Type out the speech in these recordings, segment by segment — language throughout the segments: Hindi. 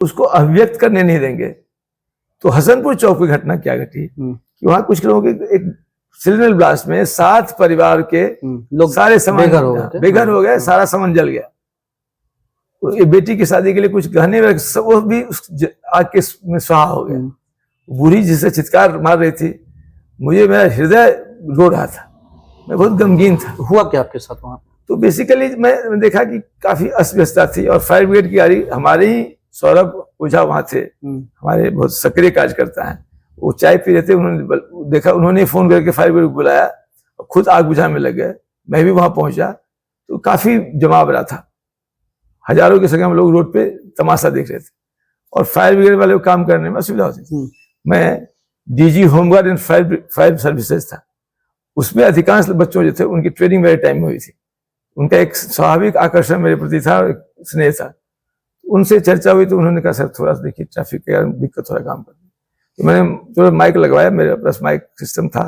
उसको अभिव्यक्त करने नहीं देंगे। तो हसनपुर चौक की घटना क्या घटी कि वहां कुछ लोगों के एक सिलेंडर ब्लास्ट में 7 परिवार के लोग सारे सामान बेघर हो गए, सारा सामान जल गया। ये बेटी की शादी के लिए कुछ गहने वो भी आग के में स्वाहा हो गया। बूढ़ी जिससे चित्कार मार रही थी, मुझे मेरा हृदय रो रहा था, मैं बहुत गमगीन था। हुआ क्या आपके साथ वहां? तो बेसिकली मैं देखा कि काफी अस्त व्यस्तता थी और फायर ब्रिगेड की गाड़ी, हमारे ही सौरभ ओझा वहां थे, हमारे बहुत सक्रिय कार्यकर्ता हैं, वो चाय पी रहे थे, उन्होंने देखा, उन्होंने फोन करके फायर ब्रिगेड बुलाया और खुद आग बुझाने में लग गए। मैं भी वहां पहुंचा तो काफी जमाव रहा था, हजारों की संख्या में लोग रोड पे तमाशा देख रहे थे और फायर ब्रिगेड वाले को काम करने में असुविधा होती थी। मैं DG home guard and fire services था, उसमें अधिकांश बच्चों जो थे उनकी ट्रेनिंग मेरे टाइम में हुई थी। उनका एक स्वाभाविक आकर्षण मेरे प्रति था और स्नेह था। उनसे चर्चा हुई तो उन्होंने कहा, सर थोड़ा सा देखिए ट्रैफिक का दिक्कत, थोड़ा काम करना। तो मैंने थोड़ा माइक लगवाया, मेरे पास माइक सिस्टम था।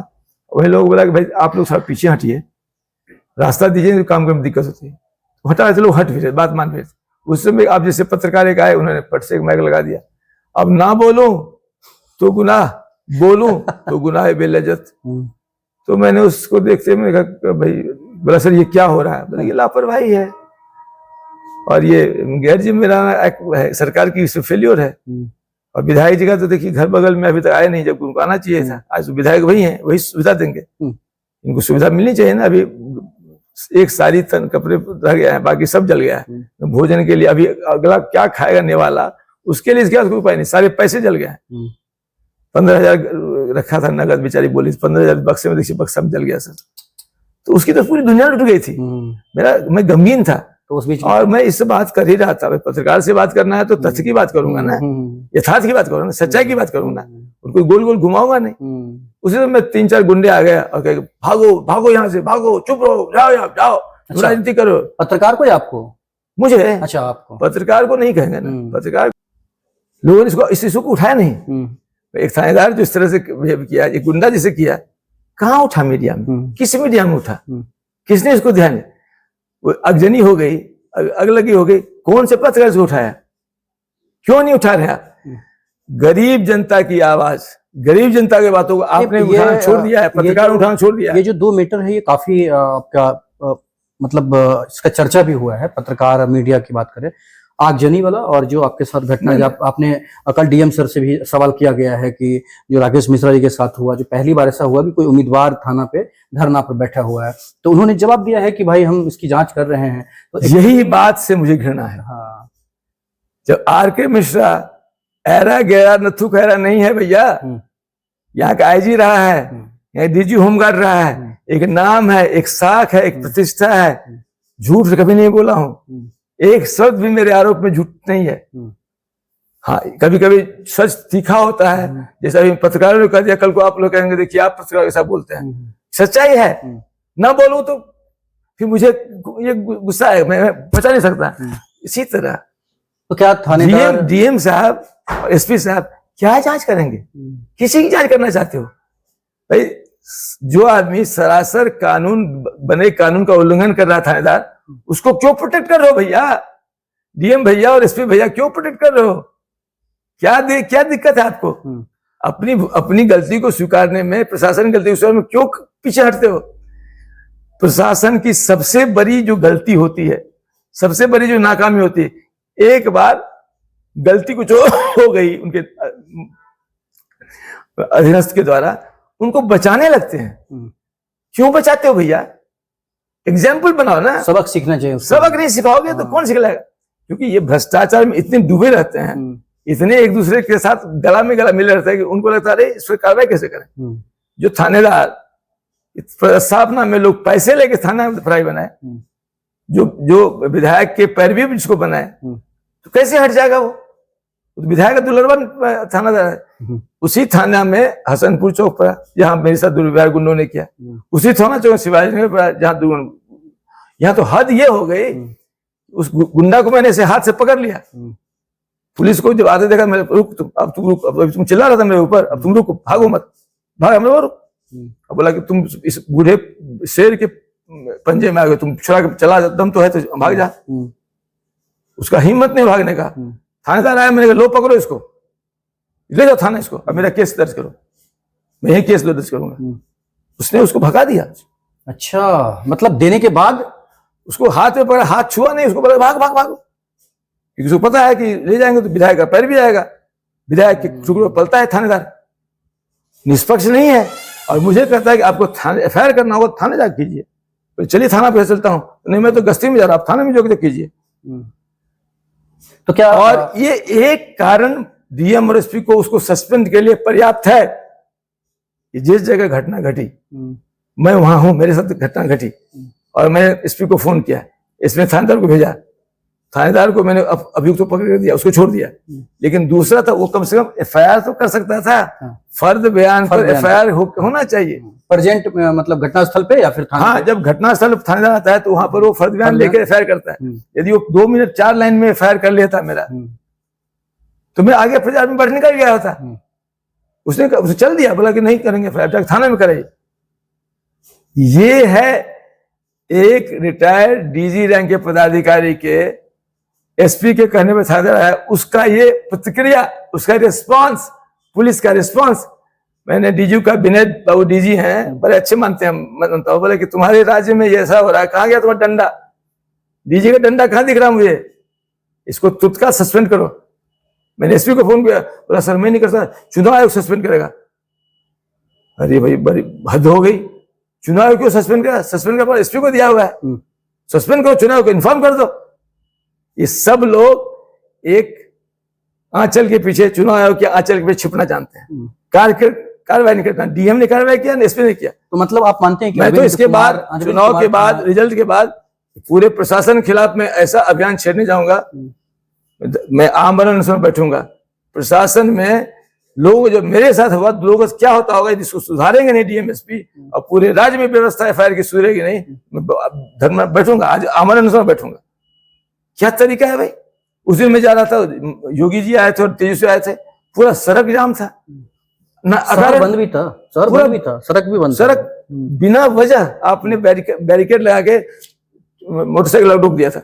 वही लोग बोला कि भाई आप लोग थोड़ा पीछे हटिए, रास्ता दीजिए, तो काम करने में दिक्कत होती है। हटा रहे थे लोग, हट फिरे, बात मान फिर। उस समय आप जैसे पत्रकार एक आए, उन्होंने पट से एक माइक लगा दिया, अब ना बोलूं तो गुनाह, बोलूं तो गुनाह है बेलजत। तो मैंने उसको देखते मैंने कहा, भाई बोला सर ये क्या हो रहा है? बोला ये लापरवाही है और ये गैर जिम्मेदाराना है, सरकार की फेल्योर है। और विधायक जी का तो देखिए घर बगल में अभी तक आए नहीं, जब उनको आना चाहिए था। आज तो विधायक वही है, वही सुविधा देंगे, इनको सुविधा मिलनी चाहिए ना। अभी एक सारी तन कपड़े रह गया है, बाकी सब जल गया है। भोजन के लिए अभी अगला क्या खाएगा नेवाला, उसके लिए क्या उपाय नहीं, सारे पैसे जल गए हैं। 15,000 रखा था नगद, बेचारी बोली 15,000 बक्से में, देखिए बक्सा में जल गया सर। तो उसकी तो पूरी दुनिया लुट गई थी। मैं गमगीन था तो उस बीच, और मैं इससे बात कर ही रहा था। पत्रकार से बात करना है तो तथ्य की बात करूंगा ना, यथार्थ की बात करूंगा, सच्चाई की बात करूंगा, उनको गोल गोल घुमाऊंगा नहीं। उसी समय 3-4 गुंडे आ गए और कहे भागो भागो यहाँ से, भागो, चुप रहो, जाओ यहाँ जाओ, राजनीति करो। पत्रकार को या आपको? मुझे। अच्छा, आपको। पत्रकार को नहीं कहेंगे ना, पत्रकार लोगों ने इस इशू को उठाया नहीं। एक थानेदार जो इस तरह से किया, एक गुंडा जिसे किया, कहाँ उठा मीडिया में? किस मीडिया में उठा? किसने इसको ध्यान? वो अगजनी हो गई, अगलगी हो गई, कौन से पत्रकार से उठाया? क्यों नहीं उठा रहा? गरीब जनता की आवाज, गरीब जनता की बातों को आपने उठाना छोड़ दिया है, पत्रकार उठाना छोड़ दिया है। ये जो 2 मीटर है, ये काफी आपका मतलब इसका चर्चा भी हुआ है, पत्रकार मीडिया की बात करें, आगजनी वाला, और जो आपके साथ घटना, आपने कल डीएम सर से भी सवाल किया गया है कि जो राकेश मिश्रा जी के साथ हुआ, जो पहली बार ऐसा हुआ कि कोई उम्मीदवार थाना पे धरना पर बैठा हुआ है, तो उन्होंने जवाब दिया है कि भाई हम इसकी जांच कर रहे हैं। तो यही बात से मुझे घृणा है। हाँ, जब आर.के. मिश्रा ऐरा गैरा नथु खैरा नहीं है भैया, यहाँ का आईजी रहा है, यहाँ डीजी होमगार्ड रहा है, एक नाम है, एक साख है, एक प्रतिष्ठा है। झूठ कभी नहीं बोला हूं, एक शब्द भी मेरे आरोप में झूठ नहीं है। हाँ, कभी कभी सच तीखा होता है, जैसे अभी पत्रकारों ने कह दिया, कल को आप लोग कहेंगे देखिए आप पत्रकार ऐसा बोलते हैं, सच्चाई है। ना बोलूं तो फिर मुझे ये गुस्सा है, मैं बचा नहीं सकता। इसी तरह तो क्या थानेदार, डीएम साहब, एसपी साहब क्या जांच करेंगे? किसी की जांच करना चाहते हो? भाई जो आदमी सरासर कानून बने कानून का उल्लंघन कर रहा है थानेदार, उसको क्यों प्रोटेक्ट कर रहे हो भैया? डीएम भैया और एसपी भैया क्यों प्रोटेक्ट कर रहे हो? क्या दिक्कत है आपको? अपनी गलती को स्वीकारने में, प्रशासन की गलती को स्वीकारने में क्यों पीछे हटते हो? प्रशासन की सबसे बड़ी जो गलती होती है, सबसे बड़ी जो नाकामी होती है, एक बार गलती कुछ हो गई उनके अधीनस्थ के द्वारा, उनको बचाने लगते हैं। क्यों बचाते हो भैया? एग्जाम्पल बनाओ ना, सबक सीखना चाहिए। सबक नहीं सिखाओगे तो कौन सिखाएगा? क्योंकि ये भ्रष्टाचार में इतने डूबे रहते हैं, इतने एक दूसरे के साथ गला में गला मिले रहते हैं कि उनको लगता है इस पर कार्रवाई कैसे करें। जो थानेदार स्थापना में लोग पैसे लेके थाना फराई बनाए, जो विधायक के पैरवी जिसको बनाए, तो कैसे हट जाएगा वो? विधायक का दुर्लभन थानादार है। उसी थाना में हसनपुर चौक पर, जहां मेरे साथ दुर्व्यवहार गुंडों ने किया, उसी थाना चौक शिवाजी नगर पर, जहां यहाँ तो हद ये हो गई, उस गुंडा को मैंने ऐसे हाथ से पकड़ लिया। पुलिस को जब आते देखा, मेरे रुक तुम, अब तुम रुक, अब तुम चिल्ला रहा था मेरे ऊपर, अब तुम रुको, भागो मत, भाग हमें रुक। अब बोला कि तुम इस बूढ़े शेर के पंजे में आ गए, तुम छुड़ा के चला, दम तो है तो भाग जा। उसका हिम्मत नहीं भागने का। थानेदार आया, मैंने कहा लो पकड़ो इसको, ले जाओ थाना इसको, अब मेरा केस दर्ज करो, मैं यही केस दर्ज करूंगा। उसने उसको भगा दिया। अच्छा, मतलब देने के बाद उसको हाथ में पकड़ा, हाथ छुआ नहीं, उसको बोला भाग भाग भाग, क्योंकि उसको पता है कि ले जाएंगे तो विधायक का पैर भी आएगा, विधायक के टुकड़े पलता है थानेदार, निष्पक्ष नहीं है। और मुझे कहता है कि आपको थाने एफआईआर करना होगा थाने जाकर कीजिए, तो चलिए थाना पे चलता हूँ, नहीं मैं तो गश्ती में जा रहा, आप थाने में जाकर कीजिए। तो क्या, और ये एक कारण डीएम और एसपी को उसको सस्पेंड के लिए पर्याप्त है कि जिस जगह घटना घटी मैं वहां हूं, मेरे साथ घटना घटी, और मैंने एसपी को फोन किया, इसमें थानेदार को भेजा, थानेदार को मैंने अभियुक्त को पकड़ दिया, उसको छोड़ दिया। लेकिन दूसरा था, वो कम से कम एफआईआर तो कर सकता था। फर्द बयान पर एफआईआर होना चाहिए प्रेजेंट मतलब घटनास्थल पे या फिर थाने? हाँ, जब घटनास्थल थानेदार आता है तो वहां पर वो फर्द बयान लेकर एफआईआर करता है। यदि वो 2 मिनट 4 लाइन में एफआईआर कर लेता मेरा, तो मैं आगे प्रचार में बढ़ निकल गया होता। उसने चल दिया, बोला कि नहीं करेंगे एफआईआर, थाने में करेंगे। ये है एक रिटायर्ड डीजी रैंक के पदाधिकारी के एसपी के कहने पर थानेदार है, उसका ये प्रतिक्रिया, उसका रिस्पांस, पुलिस का रिस्पांस। मैंने डीजी का, विनय बाबू डीजी हैं, बड़े अच्छे मानते हैं, मानता हूं, बोले कि तुम्हारे राज्य में ये ऐसा हो रहा है, कहां गया तुम्हारा डंडा? डीजी का डंडा कहां दिख रहा मुझे? इसको तुत्काल सस्पेंड करो। मैंने एसपी को फोन किया, बोला सर मैं नहीं कर सकता, चुनाव आयोग सस्पेंड करेगा। अरे भाई बड़ी हद हो गई, चुनाव आयोग क्यों सस्पेंड करा? सस्पेंड का एसपी को दिया हुआ है, सस्पेंड करो, चुनाव को इन्फॉर्म कर दो। ये सब लोग एक आंचल के पीछे, चुनाव आयोग के आंचल के पीछे छिपना जानते हैं, कार्रवाई नहीं करता। डीएम ने कार्रवाई किया, एसपी ने किया। तो मतलब आप मानते हैं कि मैं तो इसके बाद, चुनाव के बाद, रिजल्ट के बाद पूरे प्रशासन के खिलाफ मैं ऐसा अभियान छेड़ने जाऊंगा, मैं आमरण अनशन में बैठूंगा। प्रशासन में लोग, जो मेरे साथ हुआ, लोगों को क्या होता होगा जिसको सुधारेंगे नहीं डीएम एसपी, और पूरे राज्य में व्यवस्था एफआईआर की सुधरेगी नहीं, मैं धरना बैठूंगा, आज आमरण अनशन में बैठूंगा। क्या तरीका है भाई? उस दिन मैं जा रहा था, योगी जी आए थे और तेजस्वी आए थे, पूरा सड़क जाम था, सड़क बंद भी था, बंद भी था, सड़क भी बंद, सड़क बिना वजह आपने बैरिकेड लगा के मोटरसाइकिल रोक दिया था।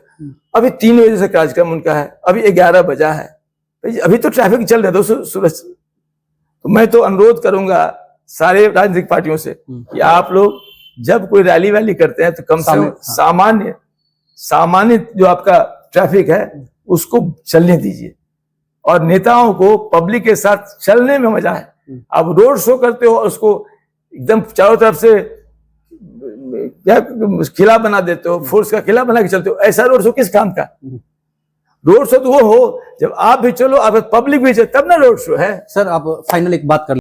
अभी 3 बजे से कार्यक्रम उनका है, अभी 11 बजा है, अभी तो ट्रैफिक चल रहा था सूरज। तो मैं तो अनुरोध करूंगा सारे राजनीतिक पार्टियों से कि आप लोग जब कोई रैली वैली करते हैं तो कम से कम सामान्य जो आपका ट्रैफिक है उसको चलने दीजिए, और नेताओं को पब्लिक के साथ चलने में मजा है। आप रोड शो करते हो, उसको एकदम चारों तरफ से क्या किला बना देते हो, फोर्स का किला बना के चलते हो, ऐसा रोड शो किस काम का? रोड शो तो वो हो जब आप भी चलो, आप पब्लिक भी चले, तब ना रोड शो है। सर आप फाइनल एक बात कर